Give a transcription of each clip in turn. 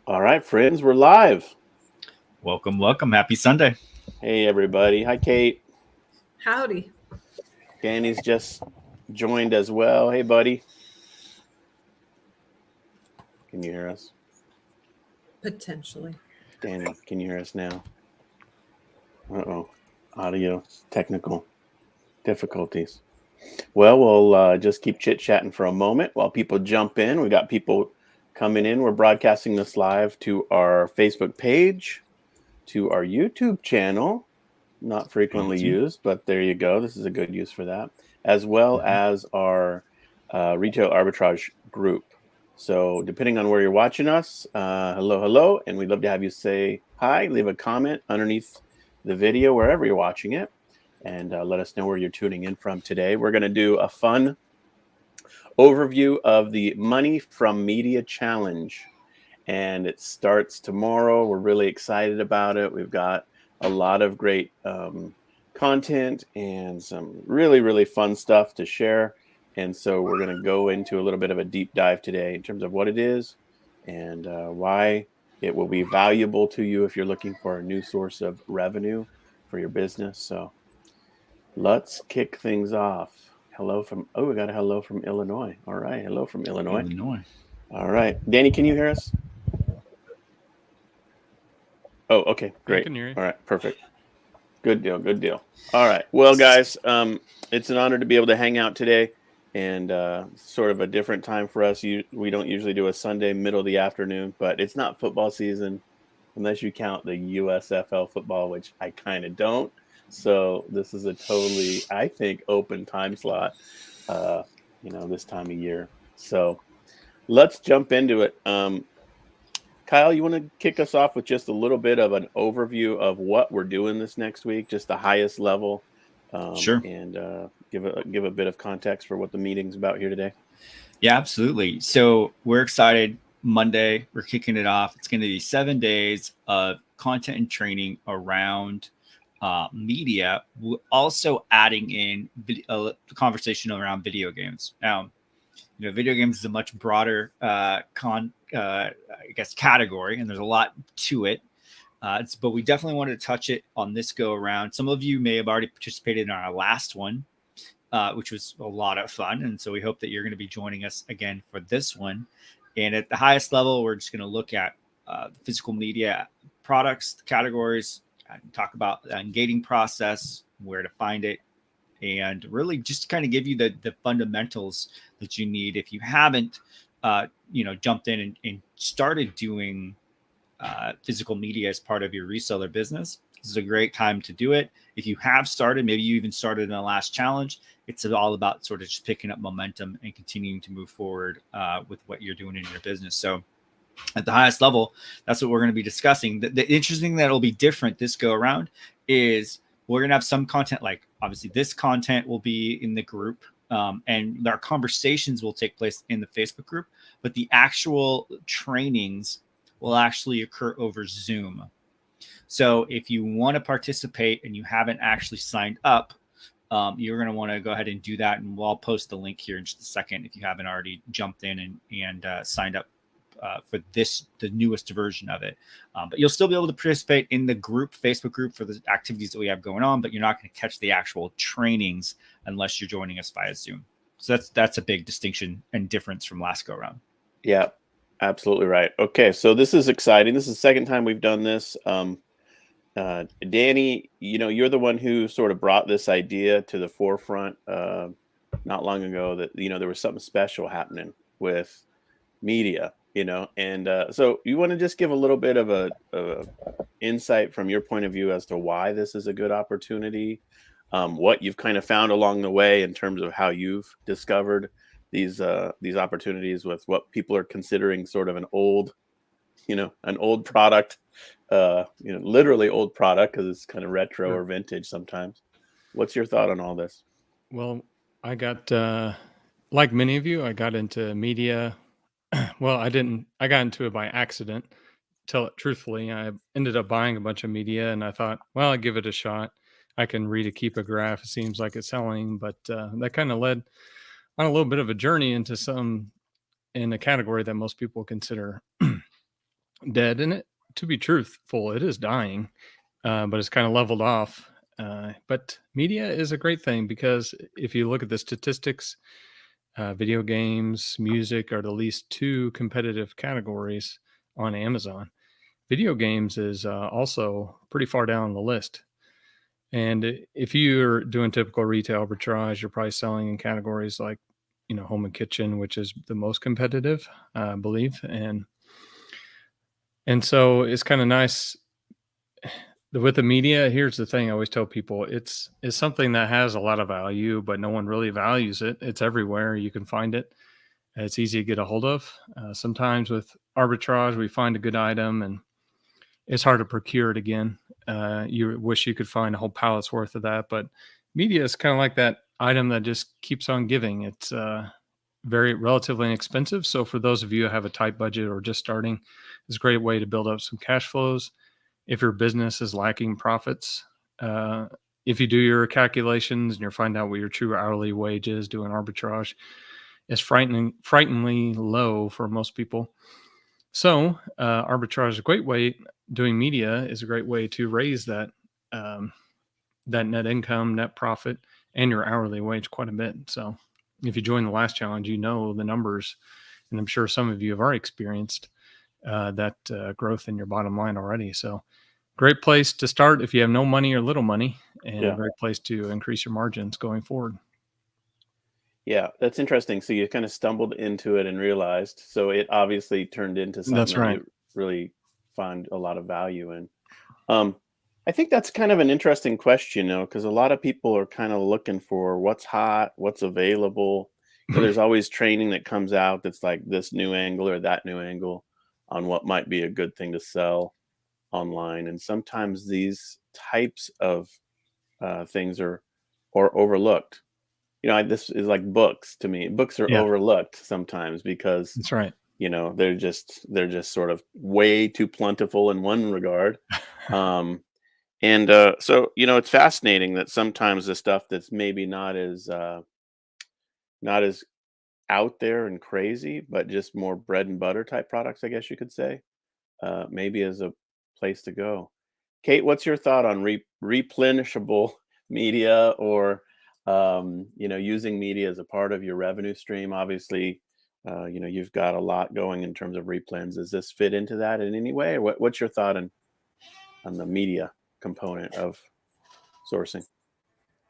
All right, friends, we're live. Welcome, welcome. Happy Sunday. Hey, everybody. Hi, Kate. Howdy. Danny's just joined as well. Hey, buddy. Can you hear us? Potentially. Danny, can you hear us now? Uh-oh. Audio technical difficulties. Well, we'll just keep chit-chatting for a moment while people jump in. We got people coming in. We're broadcasting this live to our Facebook page, to our YouTube channel, not frequently Fancy. used, but there you go. This is a good use for that, as well as our retail arbitrage group. So, depending on where you're watching us, hello, and we'd love to have you say hi, leave a comment underneath the video, wherever you're watching it, and let us know where you're tuning in from today. We're going to do a fun overview of the Money from Media Challenge, and it starts tomorrow. We're really excited about it. We've got a lot of great content and some really fun stuff to share. And so we're going to go into a little bit of a deep dive today in terms of what it is and why it will be valuable to you if you're looking for a new source of revenue for your business. So let's kick things off. We got a hello from Illinois. All right. Hello from Illinois. Illinois. All right. Danny, can you hear us? Oh, okay, great. I can hear you. All right, perfect. Good deal. All right. Well, guys, it's an honor to be able to hang out today, and sort of a different time for us. We don't usually do a Sunday middle of the afternoon, but it's not football season unless you count the USFL football, which I kind of don't. So this is a totally, I think, open time slot. This time of year. So let's jump into it. Kyle, you want to kick us off with just a little bit of an overview of what we're doing this next week, just the highest level, Sure. and give a bit of context for what the meeting's about here today. Yeah, absolutely. So we're excited. Monday, we're kicking it off. It's going to be 7 days of content and training around media. We're also adding in a conversation around video games. Now, video games is a much broader category, and there's a lot to it. But we definitely wanted to touch it on this go around. Some of you may have already participated in our last one, which was a lot of fun. And so we hope that you're going to be joining us again for this one. And at the highest level, we're just going to look at physical media products, categories, talk about the engaging process, where to find it, and really just kind of give you the fundamentals that you need if you haven't, jumped in and started doing physical media as part of your reseller business. This is a great time to do it. If you have started, maybe you even started in the last challenge, it's all about sort of just picking up momentum and continuing to move forward with what you're doing in your business. So at the highest level, that's what we're going to be discussing. The interesting thing that'll be different this go around is we're going to have some content, like obviously this content will be in the group, and our conversations will take place in the Facebook group, but the actual trainings will actually occur over Zoom. So if you want to participate and you haven't actually signed up, you're going to want to go ahead and do that. And we'll post the link here in just a second if you haven't already jumped in and signed up for the newest version of it. But you'll still be able to participate in the group, Facebook group, for the activities that we have going on, but you're not going to catch the actual trainings unless you're joining us via Zoom. So that's a big distinction and difference from last go around. Yeah, absolutely right. Okay, so this is exciting. This is the second time we've done this. Danny, you're the one who sort of brought this idea to the forefront not long ago, that there was something special happening with media, and so you want to just give a little bit of a insight from your point of view as to why this is a good opportunity, what you've kind of found along the way in terms of how you've discovered these opportunities with what people are considering sort of an old product, literally old product, because it's kind of retro or vintage sometimes. What's your thought on all this? Well, I got, like many of you, I got into media. Well, I got into it by accident. Tell it truthfully, I ended up buying a bunch of media, and I thought, well, I'll give it a shot. I can read a keep a graph. It seems like it's selling, but that kind of led on a little bit of a journey into in a category that most people consider dead. And to be truthful, it is dying, but it's kind of leveled off. But media is a great thing because if you look at the statistics, video games, music are the least two competitive categories on Amazon. Video games is also pretty far down the list. And if you're doing typical retail arbitrage, you're probably selling in categories like, home and kitchen, which is the most competitive, I believe. And so it's kind of nice with the media. Here's the thing I always tell people, it's something that has a lot of value, but no one really values it. It's everywhere. You can find it. It's easy to get a hold of. Sometimes with arbitrage, we find a good item and it's hard to procure it again. You wish you could find a whole pallet's worth of that, but media is kind of like that item that just keeps on giving. It's very relatively inexpensive. So for those of you who have a tight budget or just starting, it's a great way to build up some cash flows. If your business is lacking profits, if you do your calculations and you're finding out what your true hourly wage is doing arbitrage, it's frighteningly low for most people. So arbitrage is a great way. Doing media is a great way to raise that that net income, net profit, and your hourly wage quite a bit. So if you join the last challenge, you know the numbers, and I'm sure some of you have already experienced that growth in your bottom line already. So great place to start if you have no money or little money, and a great place to increase your margins going forward. Yeah, that's interesting. So you kind of stumbled into it and realized, so it obviously turned into something That's right. that you really find a lot of value in. I think that's kind of an interesting question, because a lot of people are kind of looking for what's hot, what's available. There's always training that comes out that's like this new angle or that new angle on what might be a good thing to sell online. And sometimes these types of things are overlooked. This is like books to me. Books are overlooked sometimes because That's right. they're just sort of way too plentiful in one regard. So it's fascinating that sometimes the stuff that's maybe not as out there and crazy, but just more bread and butter type products, I guess you could say, maybe is a place to go. Kate, what's your thought on replenishable media or using media as a part of your revenue stream? Obviously, you've got a lot going in terms of replens. Does this fit into that in any way? Or what's your thought on the media component of sourcing?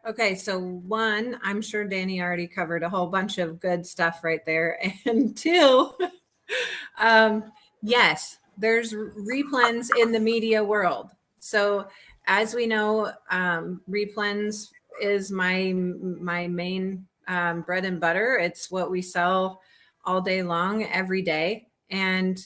Okay, so one, I'm sure Danny already covered a whole bunch of good stuff right there. And two, yes, there's replens in the media world. So as we know, replens is my main bread and butter. It's what we sell all day long, every day. And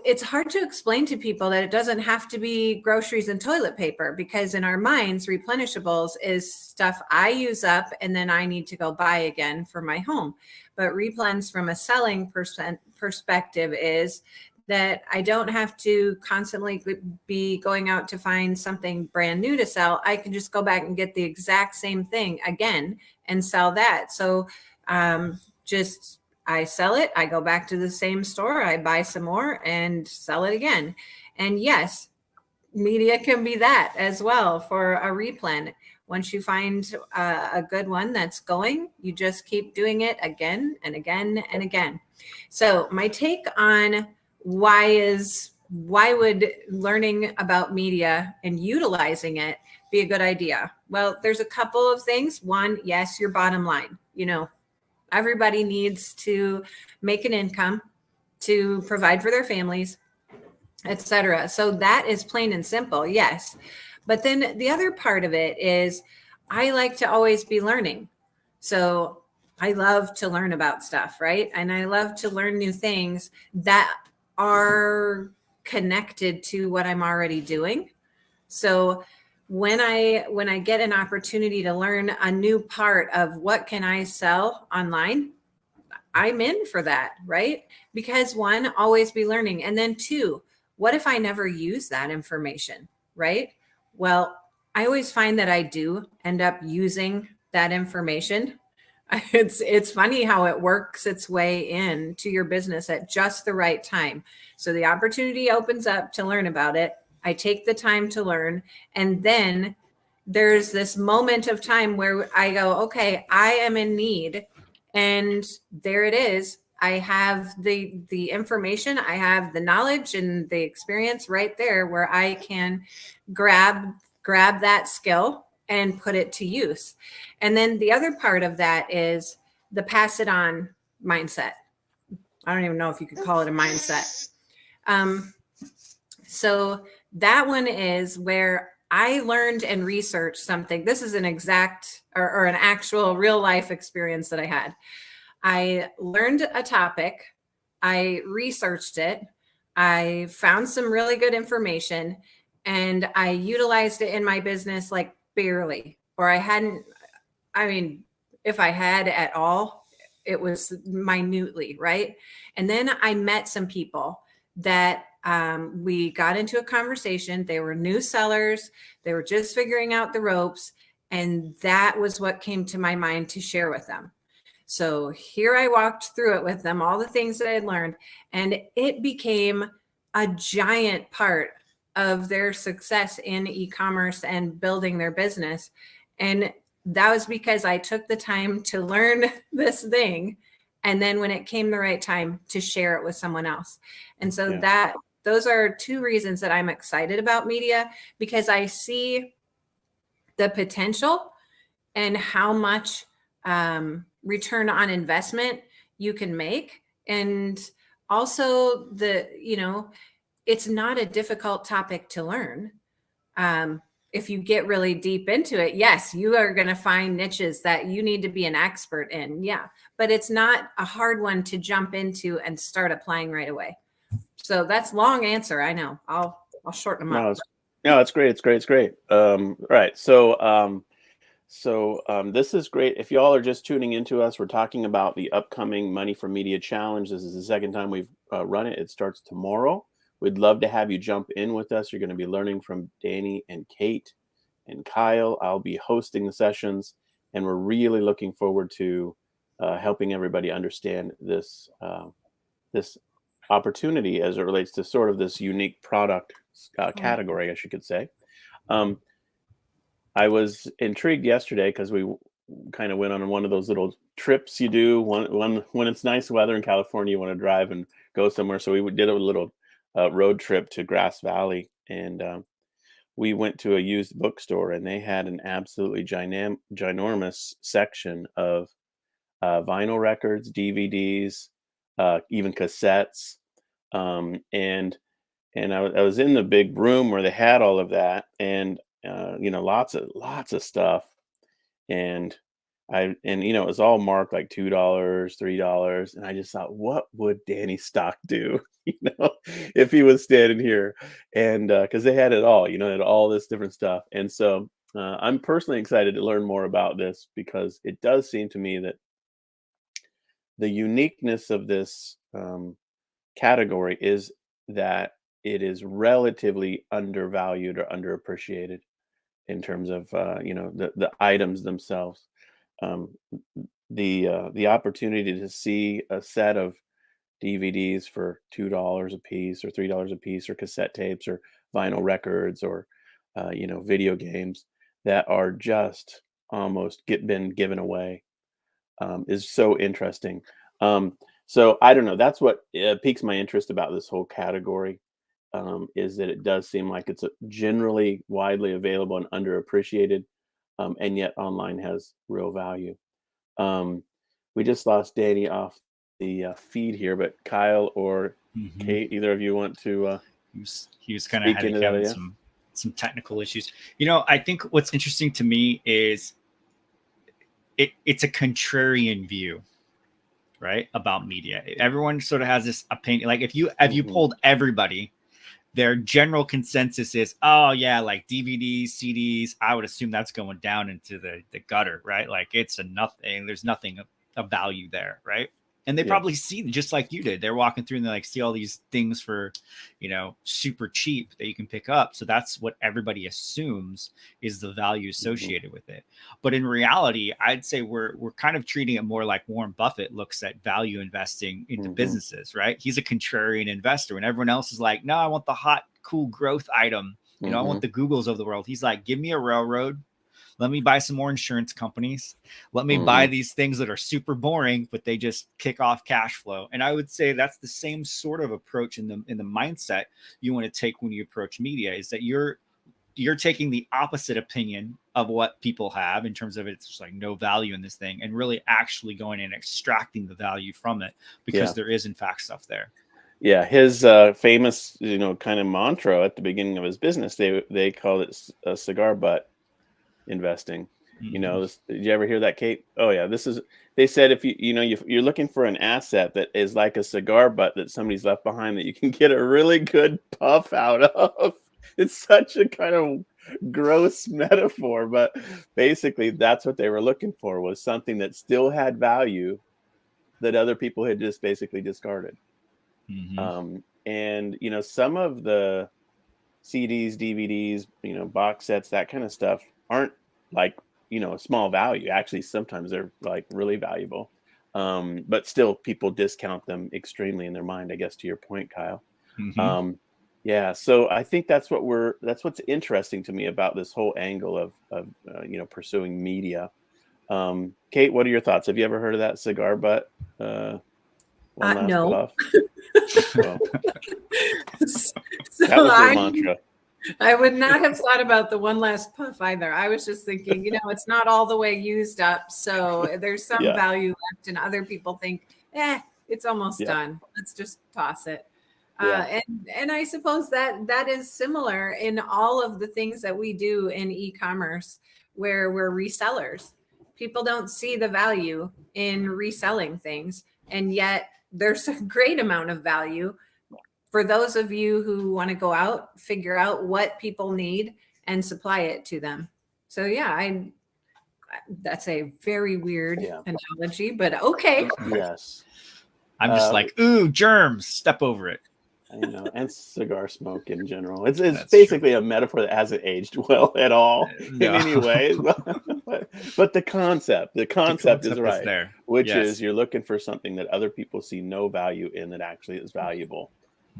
it's hard to explain to people that it doesn't have to be groceries and toilet paper, because in our minds, replenishables is stuff I use up and then I need to go buy again for my home. But replens from a selling perspective is that I don't have to constantly be going out to find something brand new to sell. I can just go back and get the exact same thing again and sell that. So I sell it, I go back to the same store, I buy some more and sell it again. And yes, media can be that as well for a replen. Once you find a good one that's going, you just keep doing it again and again and again. So my take on why would learning about media and utilizing it be a good idea? Well, there's a couple of things. One, yes, your bottom line. Everybody needs to make an income to provide for their families, etc. So that is plain and simple, yes. But then the other part of it is I like to always be learning. So I love to learn about stuff, right? And I love to learn new things that are connected to what I'm already doing. So when I get an opportunity to learn a new part of what can I sell online, I'm in for that, right? Because one, always be learning. And then two, what if I never use that information, right? Well, I always find that I do end up using that information. It's funny how it works its way in to your business at just the right time. So the opportunity opens up to learn about it. I take the time to learn, and then there's this moment of time where I go, okay, I am in need, and there it is. I have the information, I have the knowledge and the experience right there where I can grab that skill and put it to use. And then the other part of that is the pass it on mindset. I don't even know if you could call it a mindset. So that one is where I learned and researched something. This is an exact or an actual real life experience that I had. I learned a topic, I researched it, I found some really good information, and I utilized it in my business like barely, or I hadn't. I mean, if I had at all, it was minutely, right? And then I met some people that we got into a conversation. They were new sellers, they were just figuring out the ropes. And that was what came to my mind to share with them. So here I walked through it with them, all the things that I had learned, and it became a giant part of their success in e-commerce and building their business. And that was because I took the time to learn this thing. And then when it came the right time to share it with someone else. And so those are two reasons that I'm excited about media, because I see the potential and how much return on investment you can make. And also it's not a difficult topic to learn. If you get really deep into it, yes, you are going to find niches that you need to be an expert in. Yeah, but it's not a hard one to jump into and start applying right away. So that's long answer. I know. I'll shorten them up. No, it's great. It's great. Right. So this is great. If y'all are just tuning into us, we're talking about the upcoming Money from Media Challenge. This is the second time we've run it. It starts tomorrow. We'd love to have you jump in with us. You're going to be learning from Danny and Kate and Kyle. I'll be hosting the sessions, and we're really looking forward to helping everybody understand this this opportunity as it relates to sort of this unique product category, I guess you could say. I was intrigued yesterday because we kind of went on one of those little trips you do when it's nice weather in California, you want to drive and go somewhere. So we did a little road trip to Grass Valley, and we went to a used bookstore, and they had an absolutely ginormous section of vinyl records, DVDs, even cassettes, and I was in the big room where they had all of that, and lots of stuff, and it was all marked like $2, $3, and I just thought, what would Danny Stock do, if he was standing here, and because they had it all, they had all this different stuff, and so I'm personally excited to learn more about this, because it does seem to me that the uniqueness of this category is that it is relatively undervalued or underappreciated in terms of the items themselves. The opportunity to see a set of DVDs for $2 a piece or $3 a piece, or cassette tapes or vinyl records, or video games that are just almost been given away is so interesting. So I don't know. That's what piques my interest about this whole category, is that it does seem like it's generally widely available and underappreciated, and yet online has real value. We just lost Danny off the feed here, but Kyle or Kate, either of you want to? He was kind of having some technical issues. I think what's interesting to me is it's a contrarian view, right, about media. Everyone sort of has this opinion. Like if you polled everybody, their general consensus is, oh yeah, like DVDs, CDs, I would assume that's going down into the gutter, right? Like it's a nothing. There's nothing of value there, right? And they Yeah. probably see, just like you did, they're walking through and they like see all these things for, super cheap that you can pick up. So that's what everybody assumes is the value associated with it. But in reality, I'd say we're kind of treating it more like Warren Buffett looks at value investing into businesses, right? He's a contrarian investor when everyone else is like, no, I want the hot, cool growth item. I want the Googles of the world. He's like, give me a railroad. Let me buy some more insurance companies. Let me buy these things that are super boring, but they just kick off cash flow. And I would say that's the same sort of approach in the mindset you want to take when you approach media, is that you're taking the opposite opinion of what people have in terms of it's just like no value in this thing, and really actually going and extracting the value from it, because there is in fact stuff there. Yeah, his famous, kind of mantra at the beginning of his business, they called it a cigar butt investing. Did you ever hear that, Kate? Oh yeah, they said if you're looking for an asset that is like a cigar butt that somebody's left behind that you can get a really good puff out of. It's such a kind of gross metaphor, but basically that's what they were looking for, was something that still had value that other people had just basically discarded. And some of the CDs, DVDs, box sets, that kind of stuff aren't like, a small value. Actually, sometimes they're like really valuable. But still people discount them extremely in their mind, I guess, to your point, Kyle. Yeah. So I think that's what's interesting to me about this whole angle of pursuing media. Kate, what are your thoughts? Have you ever heard of that cigar butt? One last No. puff. Well, So that was their mantra. I would not have thought about the one last puff either. I was just thinking, it's not all the way used up, so there's some value left, and other people think, it's almost done. Let's just toss it. And I suppose that is similar in all of the things that we do in e-commerce, where we're resellers. People don't see the value in reselling things, and yet there's a great amount of value for those of you who want to go out, figure out what people need and supply it to them. So that's a very weird analogy, but okay. Yes. I'm just like, ooh, germs, step over it. I know, and cigar smoke in general. It's basically a metaphor that hasn't aged well at all in any way. But the concept is right, is there. Which is you're looking for something that other people see no value in that actually is valuable.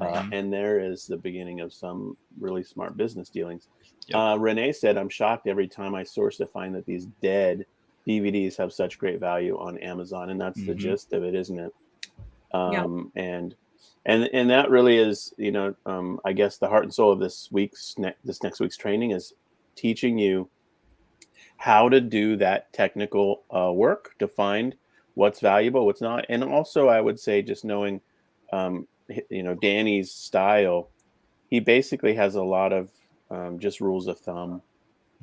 And there is the beginning of some really smart business dealings. Renee said, I'm shocked every time I source to find that these dead DVDs have such great value on Amazon. And that's the gist of it, isn't it? And that really is, I guess the heart and soul of this next week's training is teaching you how to do that technical work to find what's valuable, what's not. And also I would say just knowing, Danny's style, he basically has a lot of just rules of thumb,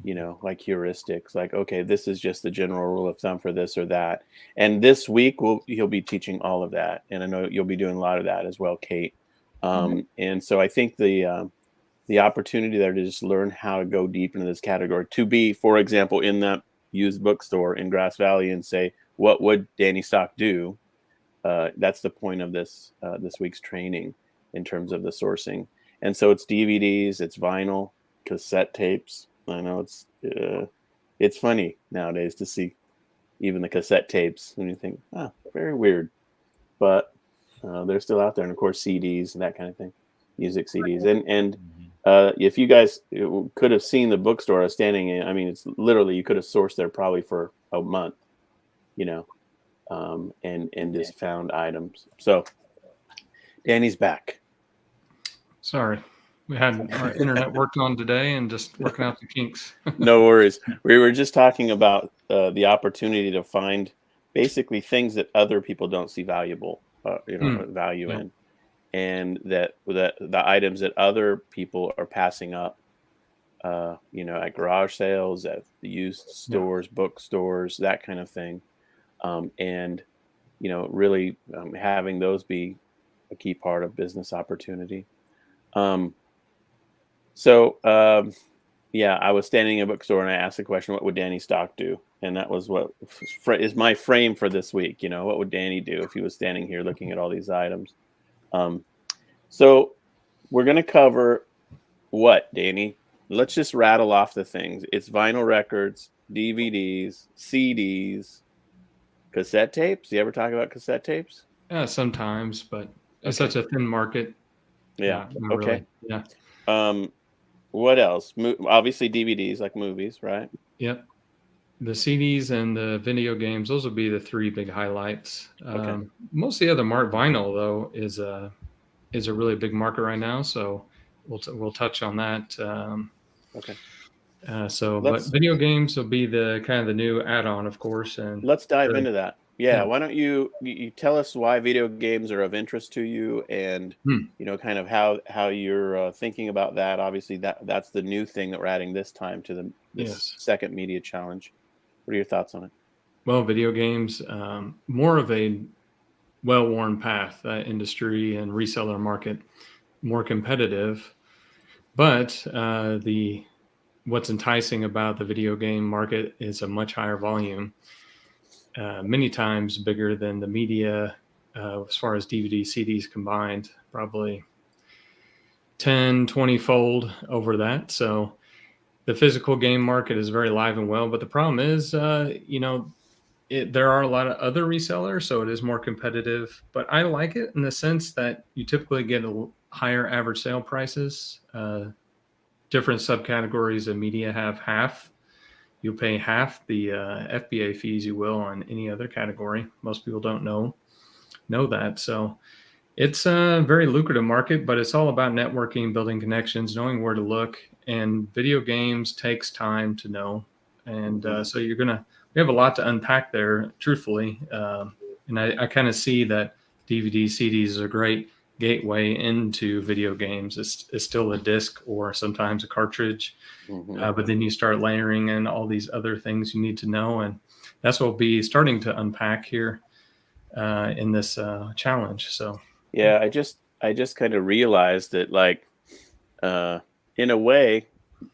like heuristics, like, okay, this is just the general rule of thumb for this or that. And this week he'll be teaching all of that. And I know you'll be doing a lot of that as well, Kate. And so I think the opportunity there to just learn how to go deep into this category, to be, for example, in that used bookstore in Grass Valley and say, what would Danny Stock do? That's the point of this week's training in terms of the sourcing. And so it's DVDs, it's vinyl, cassette tapes. I know it's funny nowadays to see even the cassette tapes and you think, very weird, but they're still out there. And of course, CDs and that kind of thing, music CDs. And if you guys could have seen the bookstore I was standing in, I mean, it's literally, you could have sourced there probably for a month, and just found items. So Danny's back. Sorry. We had our internet worked on today and just working out the kinks. No worries. We were just talking about the opportunity to find basically things that other people don't see valuable, value in, and that the items that other people are passing up, at garage sales, at the used stores, bookstores, that kind of thing, and really having those be a key part of business opportunity. So Yeah, I was standing in a bookstore and I asked the question, what would Danny Stock do? And that was what is my frame for this week. You know, what would Danny do if he was standing here looking at all these items? So we're going to cover what, Danny? Let's just rattle off the things. It's vinyl records, DVDs, CDs, cassette tapes. You ever talk about cassette tapes? Yeah, sometimes, but it's such a thin market. Yeah. Not Okay. really. Yeah. What else? Obviously DVDs, like movies, right? Yep. The CDs and the video games, those will be the three big highlights. Okay. Most of the other vinyl, though, is a really big market right now. So we'll touch on that. Okay. But video games will be the kind of the new add-on, of course. And let's dive into that. Yeah. Why don't you tell us why video games are of interest to you, and you know, kind of how you're thinking about that. Obviously, that's the new thing that we're adding this time to this second media challenge. What are your thoughts on it? Well, video games, more of a well-worn path, industry and reseller market, more competitive. But what's enticing about the video game market is a much higher volume, many times bigger than the media, as far as DVD, CDs combined, probably 10, 20 fold over that. So the physical game market is very live and well, but the problem is, you know, there are a lot of other resellers, so it is more competitive, but I like it in the sense that you typically get higher average sale prices. Different subcategories of media have half. You'll pay half the FBA fees you will on any other category. Most people don't know that. So it's a very lucrative market, but it's all about networking, building connections, knowing where to look. And video games takes time to know. And so we have a lot to unpack there, truthfully. And I kind of see that DVD, CDs is a great gateway into video games. It's still a disc or sometimes a cartridge, but then you start layering in all these other things you need to know, and that's what we'll be starting to unpack here in this challenge. So yeah, I just kind of realized that, like, in a way,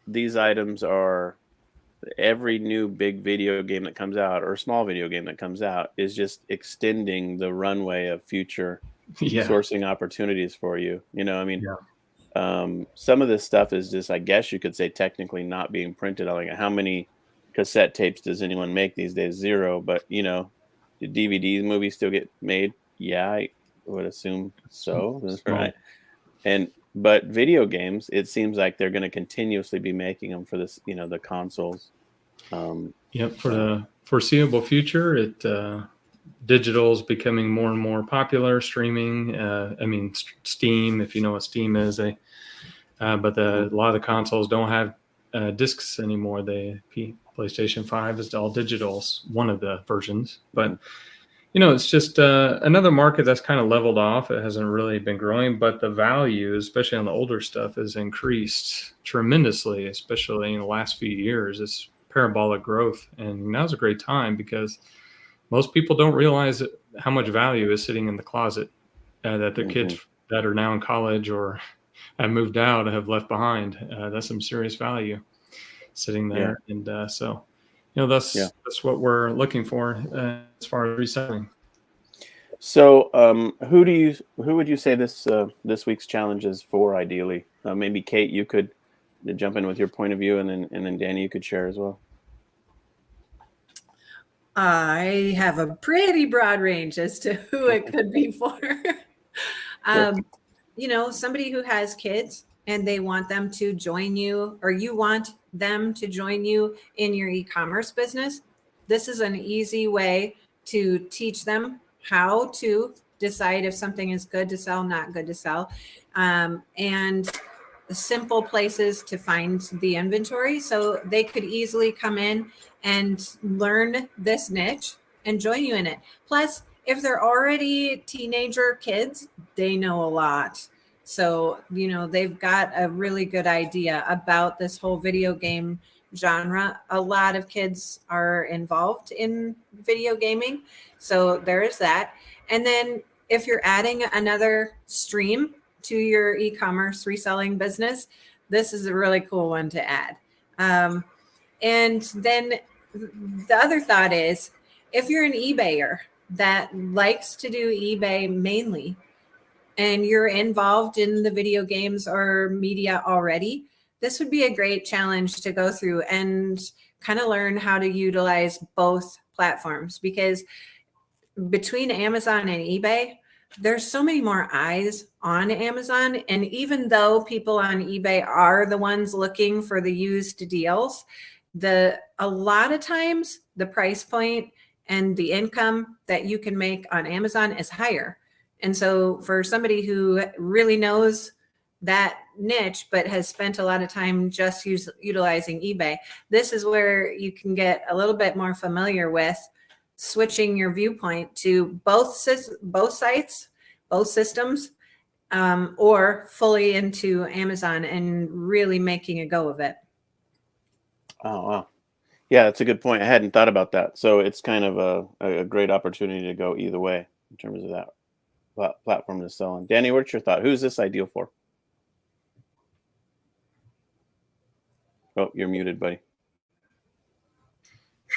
these items are every new big video game that comes out or small video game that comes out is just extending the runway of future sourcing opportunities for you. You know, I mean, some of this stuff is just, I guess you could say, technically not being printed. Like, how many cassette tapes does anyone make these days? Zero. But, you know, do DVD movies still get made? Yeah, I would assume so. That's right. But video games, it seems like they're going to continuously be making them for this, you know, the consoles. For the foreseeable future, digital is becoming more and more popular. Streaming, Steam, if you know what Steam is, but a lot of the consoles don't have discs anymore. The PlayStation 5 is all digitals, one of the versions. But you know, it's just another market that's kind of leveled off. It hasn't really been growing, but the value, especially on the older stuff, has increased tremendously, especially in the last few years. It's parabolic growth, and now's a great time because most people don't realize how much value is sitting in the closet that their kids that are now in college or have moved out have left behind. That's some serious value sitting there, and so. You know, that's what we're looking for as far as reselling. So, who would you say this week's challenge is for? Ideally, maybe Kate, you could jump in with your point of view, and then Danny, you could share as well. I have a pretty broad range as to who it could be for. You know, somebody who has kids and they want them to join you, or you want them to join you in your e-commerce business. This is an easy way to teach them how to decide if something is good to sell, not good to sell, and simple places to find the inventory. So they could easily come in and learn this niche and join you in it. Plus, if they're already teenager kids, they know a lot. So, you know, they've got a really good idea about this whole video game genre. A lot of kids are involved in video gaming. So there is that. And then if you're adding another stream to your e-commerce reselling business, this is a really cool one to add. And then the other thought is, if you're an eBayer that likes to do eBay mainly, and you're involved in the video games or media already, this would be a great challenge to go through and kind of learn how to utilize both platforms, because between Amazon and eBay, there's so many more eyes on Amazon. And even though people on eBay are the ones looking for the used deals, a lot of times the price point and the income that you can make on Amazon is higher. And so for somebody who really knows that niche but has spent a lot of time just utilizing eBay, this is where you can get a little bit more familiar with switching your viewpoint to both sites, both systems, or fully into Amazon and really making a go of it. Oh, wow. Yeah, that's a good point. I hadn't thought about that. So it's kind of a great opportunity to go either way in terms of that platform to sell on. Danny, what's your thought? Who's this ideal for? Oh, you're muted, buddy.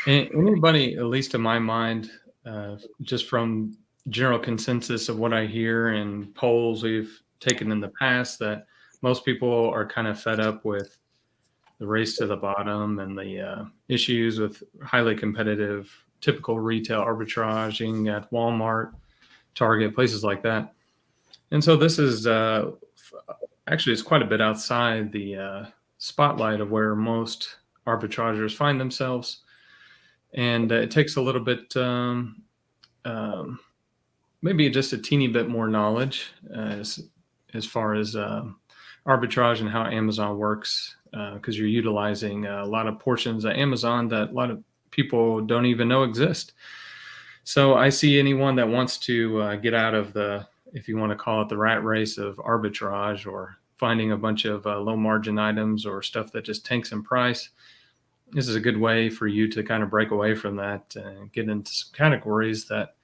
Anybody, at least in my mind, just from general consensus of what I hear and polls we've taken in the past, that most people are kind of fed up with the race to the bottom and the issues with highly competitive, typical retail arbitraging at Walmart, Target, places like that. And so this is actually, it's quite a bit outside the spotlight of where most arbitrageurs find themselves. And it takes a little bit, maybe just a teeny bit more knowledge as far as arbitrage and how Amazon works, because you're utilizing a lot of portions of Amazon that a lot of people don't even know exist. So I see anyone that wants to get out of the, if you want to call it the rat race of arbitrage, or finding a bunch of low margin items or stuff that just tanks in price, this is a good way for you to kind of break away from that and get into some categories that,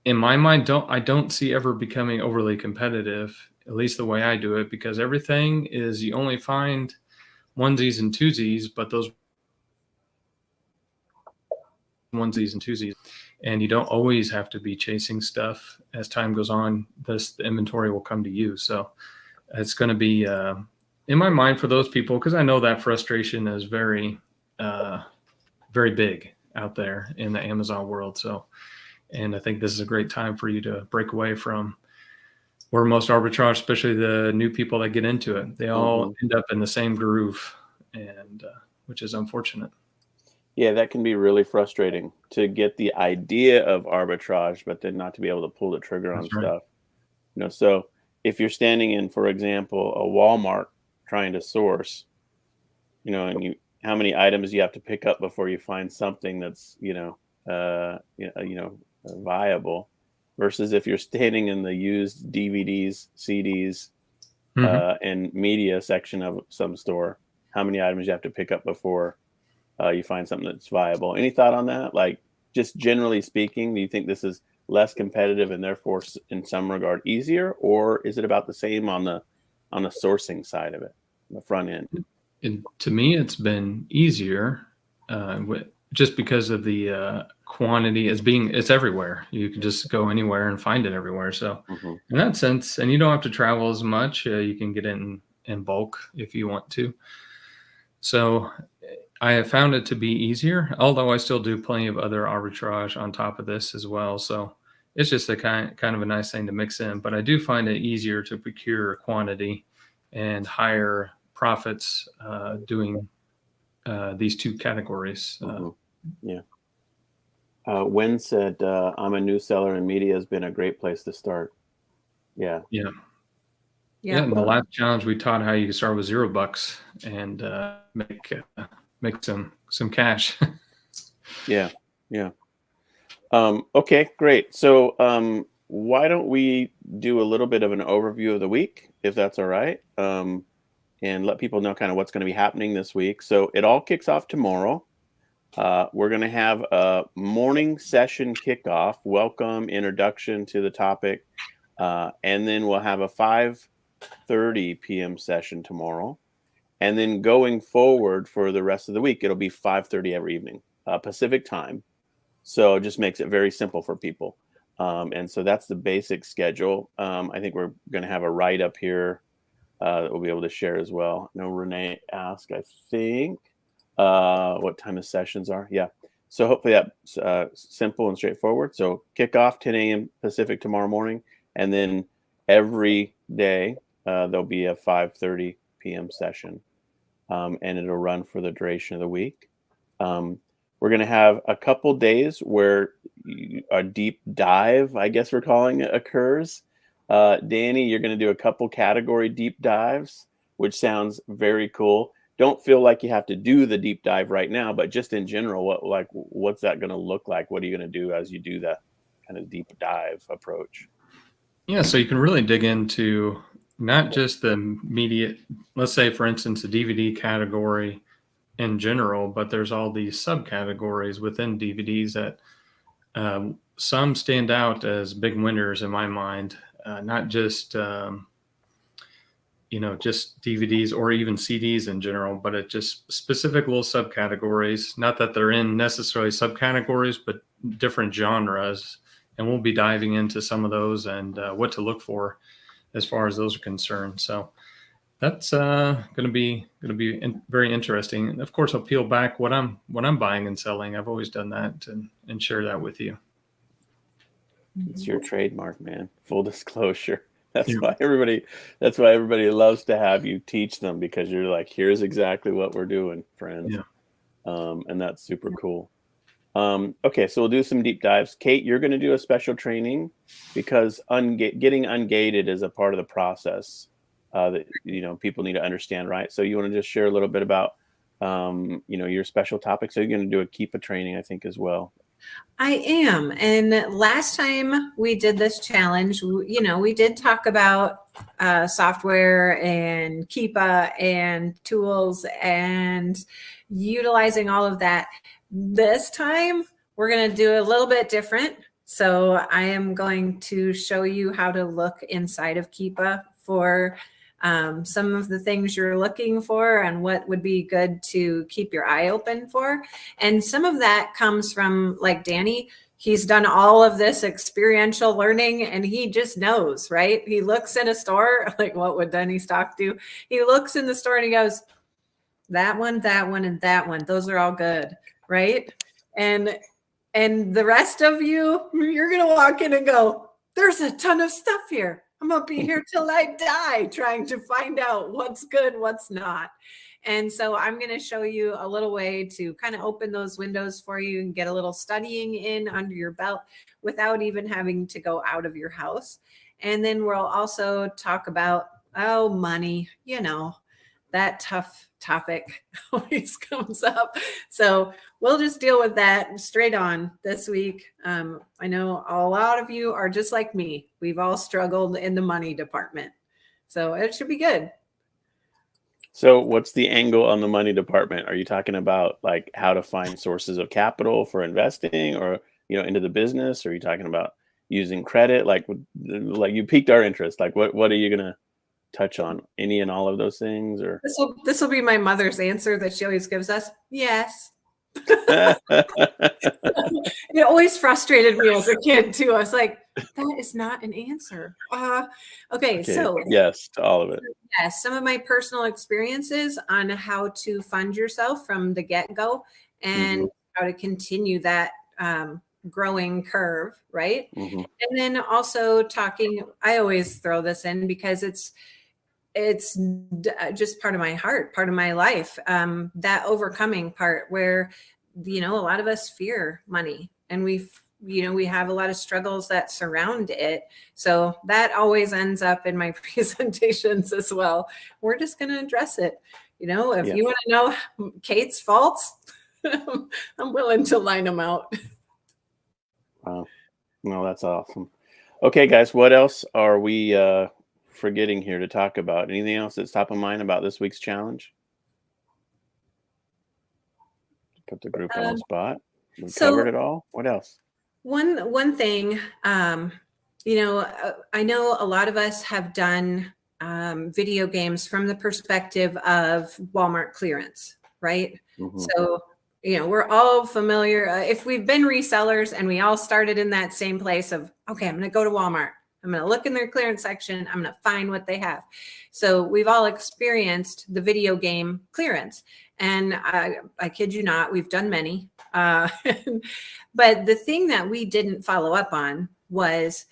in my mind, I don't see ever becoming overly competitive, at least the way I do it, because everything is, you only find onesies and twosies, but those onesies and twosies, and you don't always have to be chasing stuff. As time goes on, the inventory will come to you. So it's going to be, in my mind, for those people, because I know that frustration is very, very big out there in the Amazon world. So, and I think this is a great time for you to break away from where most arbitrage, especially the new people that get into it, they all end up in the same groove, and which is unfortunate. Yeah, that can be really frustrating to get the idea of arbitrage, but then not to be able to pull the trigger on stuff. You know, so if you're standing in, for example, a Walmart trying to source, you know, and how many items you have to pick up before you find something that's, viable, versus if you're standing in the used DVDs, CDs, and media section of some store, how many items you have to pick up before you find something that's viable. Any thought on that? Like, just generally speaking, do you think this is less competitive and therefore in some regard easier, or is it about the same on the sourcing side of it, the front end? And to me, it's been easier just because of the quantity. It's everywhere. You can just go anywhere and find it everywhere. So in that sense, and you don't have to travel as much. You can get it in bulk if you want to. So I have found it to be easier, although I still do plenty of other arbitrage on top of this as well. So it's just a kind of a nice thing to mix in. But I do find it easier to procure quantity and higher profits doing these two categories. Yeah. Wen said, I'm a new seller and media has been a great place to start. Yeah. And the last challenge, we taught how you can start with $0 and make some cash. Yeah. Okay, great. So why don't we do a little bit of an overview of the week, if that's all right, and let people know kind of what's going to be happening this week. So it all kicks off tomorrow. We're going to have a morning session kickoff, welcome, introduction to the topic, and then we'll have a 5:30 p.m. session tomorrow. And then going forward for the rest of the week, it'll be 5:30 every evening, Pacific time. So it just makes it very simple for people. And so that's the basic schedule. I think we're going to have a write up here that we'll be able to share as well. No, Renee asked, I think, what time the sessions are. Yeah. So hopefully that's simple and straightforward. So kick off 10 a.m. Pacific tomorrow morning. And then every day there'll be a 5:30 p.m. session. And it'll run for the duration of the week. We're going to have a couple days where a deep dive, I guess we're calling it, occurs. Danny, you're going to do a couple category deep dives, which sounds very cool. Don't feel like you have to do the deep dive right now, but just in general, what's that going to look like? What are you going to do as you do that kind of deep dive approach? Yeah, so you can really dig into not just the immediate, let's say, for instance, the DVD category in general, but there's all these subcategories within DVDs that some stand out as big winners in my mind, not just just DVDs or even CDs in general, but it just specific little subcategories. Not that they're in necessarily subcategories, but different genres. And we'll be diving into some of those and what to look for as far as those are concerned. So that's going to be very interesting. And of course, I'll peel back what I'm buying and selling. I've always done that and share that with you. It's your trademark, man. Full disclosure. That's why everybody loves to have you teach them, because you're like, here's exactly what we're doing, friends. Yeah. And that's super cool. Okay, so we'll do some deep dives. Kate, you're going to do a special training because getting ungated is a part of the process that people need to understand, right? So you want to just share a little bit about your special topic. So you're going to do a Keepa training, I think, as well. I am. And last time we did this challenge, we did talk about software and Keepa and tools and utilizing all of that. This time we're going to do a little bit different. So I am going to show you how to look inside of Keepa for some of the things you're looking for and what would be good to keep your eye open for. And some of that comes from, like, Danny. He's done all of this experiential learning and he just knows, right? He looks in a store, like, what would Denny Stock do? He looks in the store and he goes, that one, and that one, those are all good, right? And the rest of you, you're going to walk in and go, there's a ton of stuff here. I'm going to be here till I die trying to find out what's good, what's not. And so I'm going to show you a little way to kind of open those windows for you and get a little studying in under your belt without even having to go out of your house. And then we'll also talk about, money, that tough topic always comes up. So we'll just deal with that straight on this week. I know a lot of you are just like me. We've all struggled in the money department. So it should be good. So what's the angle on the money department? Are you talking about like how to find sources of capital for investing or, into the business? Or are you talking about using credit? Like you piqued our interest. Like what are you going to touch on? Any and all of those things? Or this will be my mother's answer that she always gives us. Yes. It always frustrated me as a kid too. I was like, that is not an answer. Okay, so yes to all of it. Yes, some of my personal experiences on how to fund yourself from the get-go and how to continue that growing curve, right? And then also talking, I always throw this in because it's just part of my heart, part of my life, that overcoming part where, a lot of us fear money and we have a lot of struggles that surround it. So that always ends up in my presentations as well. We're just going to address it. If you want to know Kate's faults, I'm willing to line them out. Wow. No, that's awesome. Okay, guys, what else are we forgetting here to talk about? Anything else that's top of mind about this week's challenge? Put the group on the spot. We covered it all. What else? One thing, I know a lot of us have done video games from the perspective of Walmart clearance, right? So, we're all familiar. If we've been resellers and we all started in that same place of, okay, I'm going to go to Walmart. I'm going to look in their clearance section. I'm going to find what they have. So we've all experienced the video game clearance. And I kid you not, we've done many. But the thing that we didn't follow up on was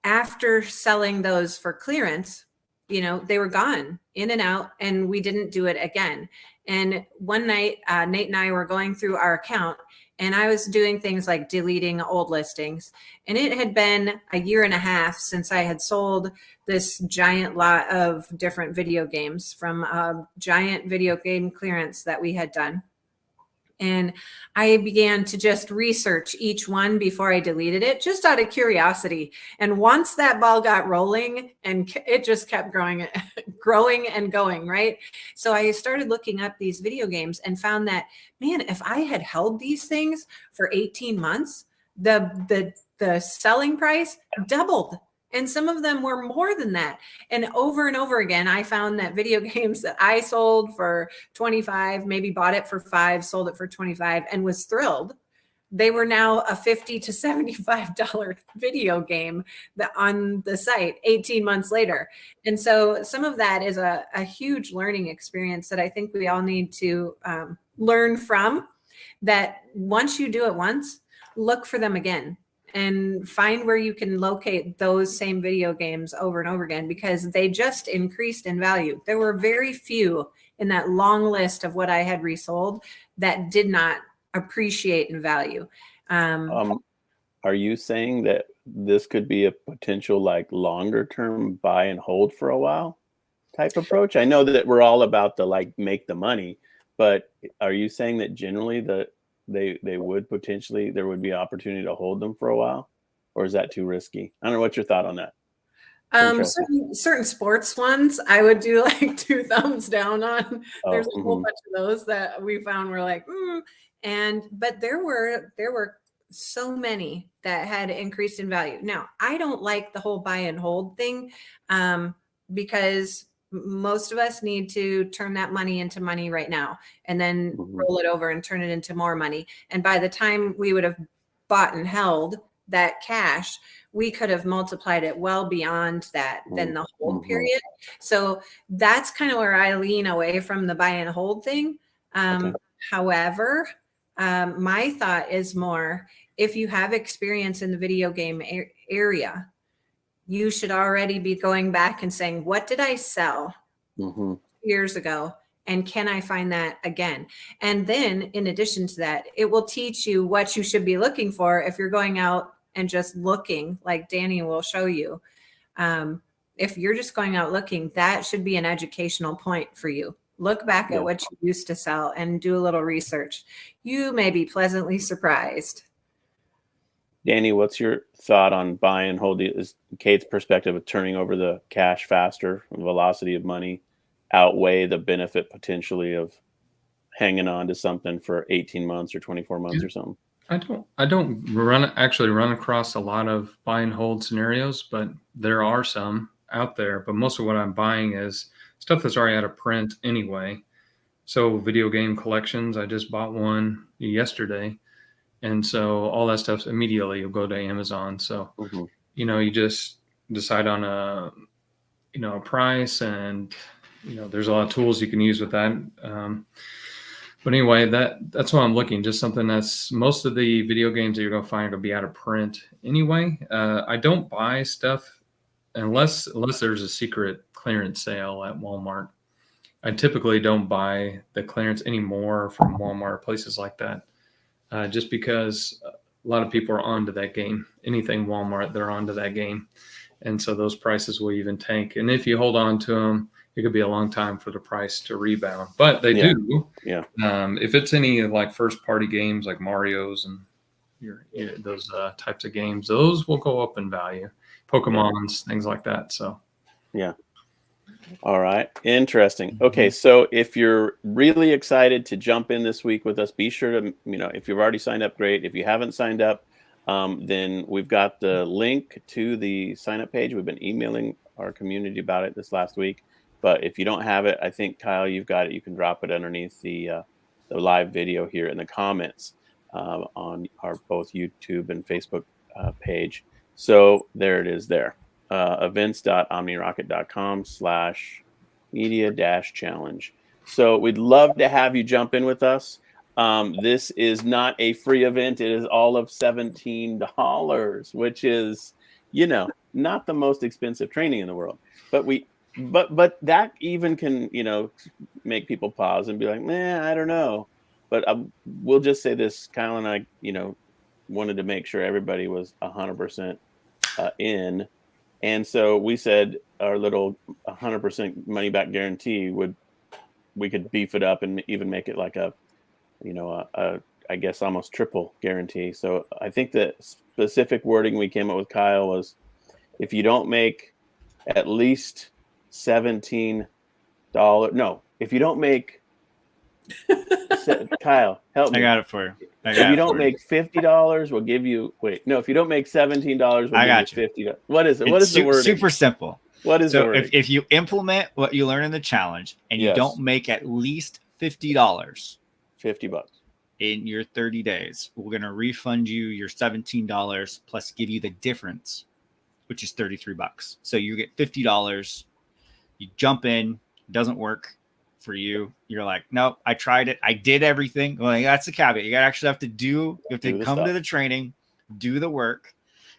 after selling those for clearance, they were gone in and out, and we didn't do it again. And one night, Nate and I were going through our account, and I was doing things like deleting old listings. And it had been a year and a half since I had sold this giant lot of different video games from a giant video game clearance that we had done. And I began to just research each one before I deleted it, just out of curiosity. And once that ball got rolling, and it just kept growing and going, right? So I started looking up these video games and found that, man, if I had held these things for 18 months, the selling price doubled. And some of them were more than that. And over again, I found that video games that I sold for 25, maybe bought it for 5, sold it for 25, and was thrilled. They were now a $50 to $75 video game on the site 18 months later. And so some of that is a huge learning experience that I think we all need to learn from, that once you do it once, look for them again. And find where you can locate those same video games over and over again, because they just increased in value. There were very few in that long list of what I had resold that did not appreciate in value. Are you saying that this could be a potential like longer term buy and hold for a while type approach? I know that we're all about the like make the money, but are you saying that generally they would potentially, there would be opportunity to hold them for a while, or is that too risky? I don't know. What's your thought on that? Certain sports ones I would do like 2 thumbs down on. There's a whole bunch of those that we found were like, but there were so many that had increased in value. Now, I don't like the whole buy and hold thing, because most of us need to turn that money into money right now and then roll it over and turn it into more money. And by the time we would have bought and held that cash, we could have multiplied it well beyond that than the hold period. So that's kind of where I lean away from the buy and hold thing. However, my thought is more, if you have experience in the video game area, you should already be going back and saying, what did I sell years ago? And can I find that again? And then in addition to that, it will teach you what you should be looking for if you're going out and just looking, like Danny will show you. If you're just going out looking, that should be an educational point for you. Look back at what you used to sell and do a little research. You may be pleasantly surprised. Danny, what's your thought on buy and hold? Is Kate's perspective of turning over the cash faster, the velocity of money, outweigh the benefit potentially of hanging on to something for 18 months or 24 months or something? I don't run across a lot of buy and hold scenarios, but there are some out there. But most of what I'm buying is stuff that's already out of print anyway. So video game collections, I just bought one yesterday. And so all that stuff immediately you'll go to Amazon. So, you just decide on a price, and, there's a lot of tools you can use with that. But anyway, that's what I'm looking, just something that's, most of the video games that you're going to find will be out of print anyway. I don't buy stuff unless there's a secret clearance sale at Walmart. I typically don't buy the clearance anymore from Walmart, places like that. Just because a lot of people are onto that game. Anything Walmart, they're onto that game. And so those prices will even tank. And if you hold on to them, it could be a long time for the price to rebound. But they do. Yeah. If it's any like first party games like Mario's and those types of games, those will go up in value. Pokemons, things like that. So, yeah. All right. Interesting. Okay. So if you're really excited to jump in this week with us, be sure to, if you've already signed up, great. If you haven't signed up, then we've got the link to the sign up page. We've been emailing our community about it this last week. But if you don't have it, I think, Kyle, you've got it. You can drop it underneath the live video here in the comments on our both YouTube and Facebook page. So there it is there. events.omnirocket.com/media-challenge. So we'd love to have you jump in with us. This is not a free event. It is all of $17, which is, not the most expensive training in the world. But that even can, make people pause and be like, man, I don't know. But we'll just say this, Kyle and I, wanted to make sure everybody was 100% in. And so we said our little 100% money back guarantee we could beef it up and even make it like a I guess almost triple guarantee. So I think the specific wording we came up with, Kyle, was if you don't make at least $17, if you don't make Kyle, help me. I got it for you. If you don't make $50, we'll give you if you don't make $17, we'll give you $50. What is it? What is the wording? Super simple. What is the wording? If you implement what you learn in the challenge and you don't make at least $50, $50 in your 30 days, we're going to refund you your $17 plus give you the difference, which is $33. So you get $50. You jump in, doesn't work for you. You're like, nope, I tried it. I did everything. Well, that's the caveat. You actually have to come to the training, do the work,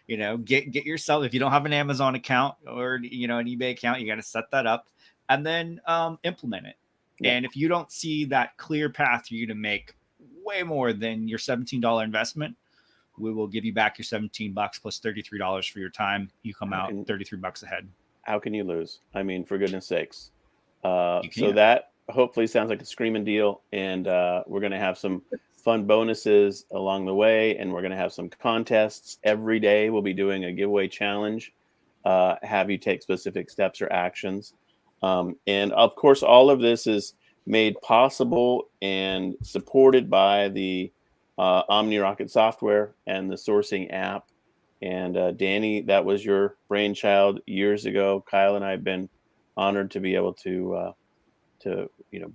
get yourself, if you don't have an Amazon account or, an eBay account, you got to set that up and then implement it. Yeah. And if you don't see that clear path for you to make way more than your $17 investment, we will give you back your $17 plus $33 for your time. You come out $33 ahead. How can you lose? I mean, for goodness sakes. So that hopefully sounds like a screaming deal. And we're going to have some fun bonuses along the way. And we're going to have some contests every day. We'll be doing a giveaway challenge, have you take specific steps or actions. And of course, all of this is made possible and supported by the OmniRocket software and the sourcing app. And Danny, that was your brainchild years ago. Kyle and I have been honored to be able to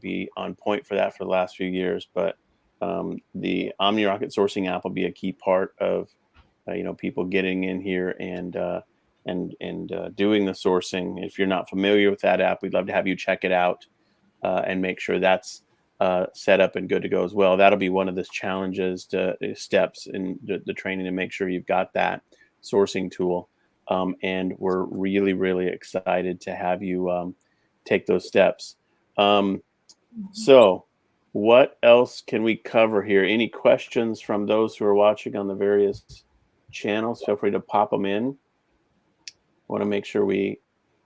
be on point for that for the last few years. But the OmniRocket sourcing app will be a key part of people getting in here and doing the sourcing. If you're not familiar with that app, we'd love to have you check it out and make sure that's set up and good to go as well. That'll be one of the challenges steps in the training to make sure you've got that sourcing tool. And we're really, really excited to have you take those steps. So what else can we cover here? Any questions from those who are watching on the various channels? Feel free to pop them in. I want to make sure we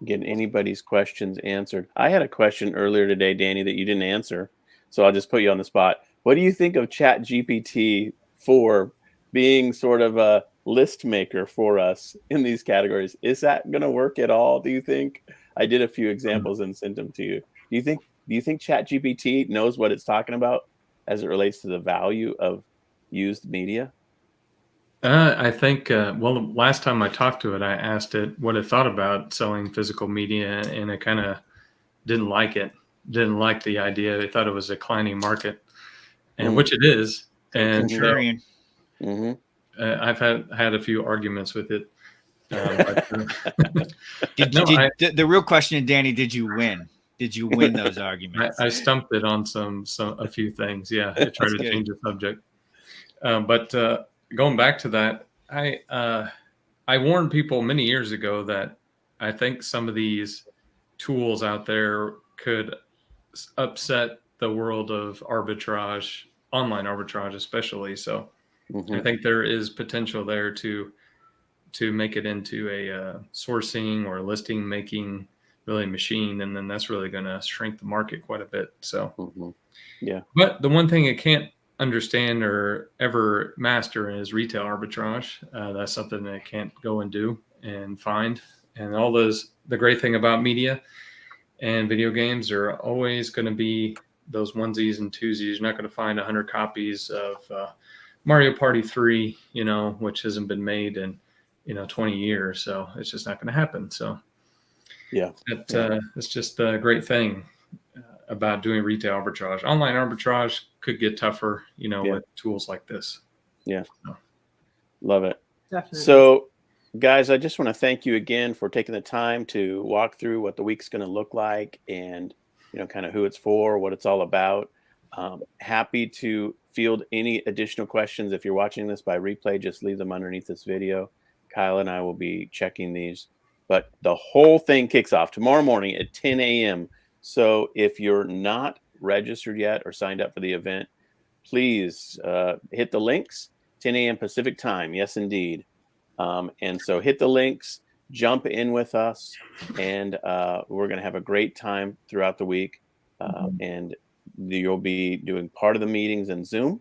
get anybody's questions answered. I had a question earlier today, Danny, that you didn't answer. So I'll just put you on the spot. What do you think of ChatGPT for being sort of a list maker for us in these categories? Is that going to work at all, do you think? I did a few examples and sent them to you. Do you think ChatGPT knows what it's talking about as it relates to the value of used media? I think, the last time I talked to it, I asked it what it thought about selling physical media, and it kind of didn't like it. Didn't like the idea. They thought it was a declining market, and which it is. And I've had a few arguments with it. The real question, Danny, did you win? Did you win those arguments? I stumped it on a few things. Yeah, to try to change the subject. But going back to that, I warned people many years ago that I think some of these tools out there could upset the world of arbitrage, online arbitrage especially. So I think there is potential there to make it into a sourcing or listing making really machine, and then that's really going to shrink the market quite a bit. So yeah. But the one thing it can't understand or ever master is retail arbitrage. That's something that it can't go and do and find. And the great thing about media and video games are always going to be those onesies and twosies. You're not going to find 100 copies of Mario Party 3, which hasn't been made in 20 years, so it's just not going to happen. So it's just a great thing about doing retail arbitrage. Online arbitrage could get tougher, with tools like this. Yeah. So. Love it. Definitely. So guys, I just want to thank you again for taking the time to walk through what the week's going to look like and, kind of who it's for, what it's all about. Happy to field any additional questions. If you're watching this by replay, just leave them underneath this video. Kyle and I will be checking these. But the whole thing kicks off tomorrow morning at 10 a.m. So if you're not registered yet or signed up for the event, please hit the links, 10 a.m. Pacific time. Yes, indeed. And so hit the links, jump in with us, and we're going to have a great time throughout the week. And you'll be doing part of the meetings in Zoom.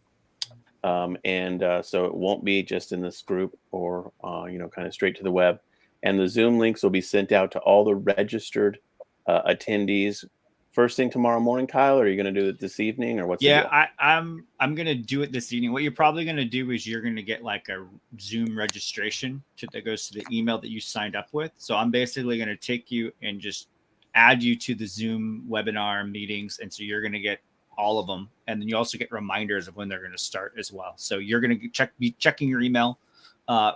So it won't be just in this group or, kind of straight to the web. And the Zoom links will be sent out to all the registered attendees first thing tomorrow morning. Kyle, or are you going to do it this evening, or what's the deal? I'm going to do it this evening. What you're probably going to do is you're going to get like a Zoom registration that goes to the email that you signed up with. So I'm basically going to take you and just add you to the Zoom webinar meetings. And so you're going to get all of them. And then you also get reminders of when they're going to start as well. So you're going to be checking your email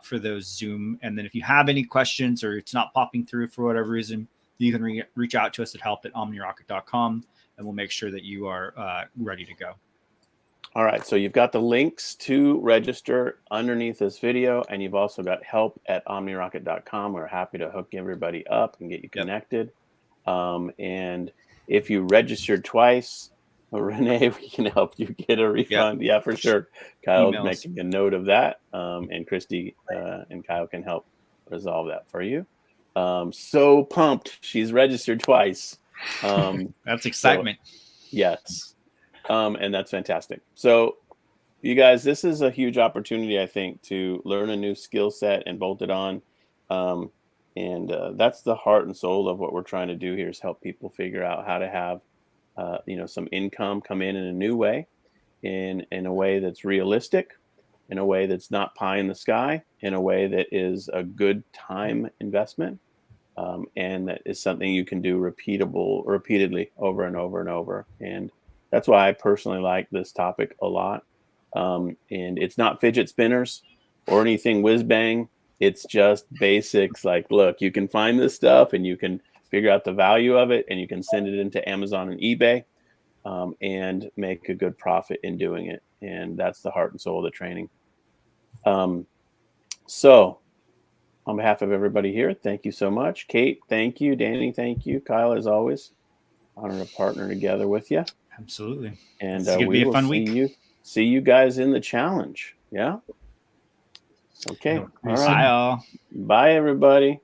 for those Zoom. And then if you have any questions or it's not popping through for whatever reason, you can reach out to us at help@omnirocket.com, and we'll make sure that you are ready to go. All right. So you've got the links to register underneath this video, and you've also got help@omnirocket.com. We're happy to hook everybody up and get you connected. And if you registered twice, Renee, we can help you get a refund. Yeah, for sure. Kyle's making a note of that. And Christy and Kyle can help resolve that for you. So pumped. She's registered twice. That's excitement. So, yes. And that's fantastic. So you guys, this is a huge opportunity, I think, to learn a new skill set and bolt it on. And that's the heart and soul of what we're trying to do here, is help people figure out how to have, some income come in a new way, in a way that's realistic, in a way that's not pie in the sky, in a way that is a good time investment. And that is something you can do repeatedly over and over and over. And that's why I personally like this topic a lot. And it's not fidget spinners or anything whiz bang. It's just basics. Like, look, you can find this stuff and you can figure out the value of it, and you can send it into Amazon and eBay and make a good profit in doing it. And that's the heart and soul of the training. So on behalf of everybody here, thank you so much. Kate, thank you. Danny, thank you. Kyle, as always, honor to partner together with you. Absolutely. And we will see you guys in the challenge. Yeah. Okay. All right. Bye, everybody.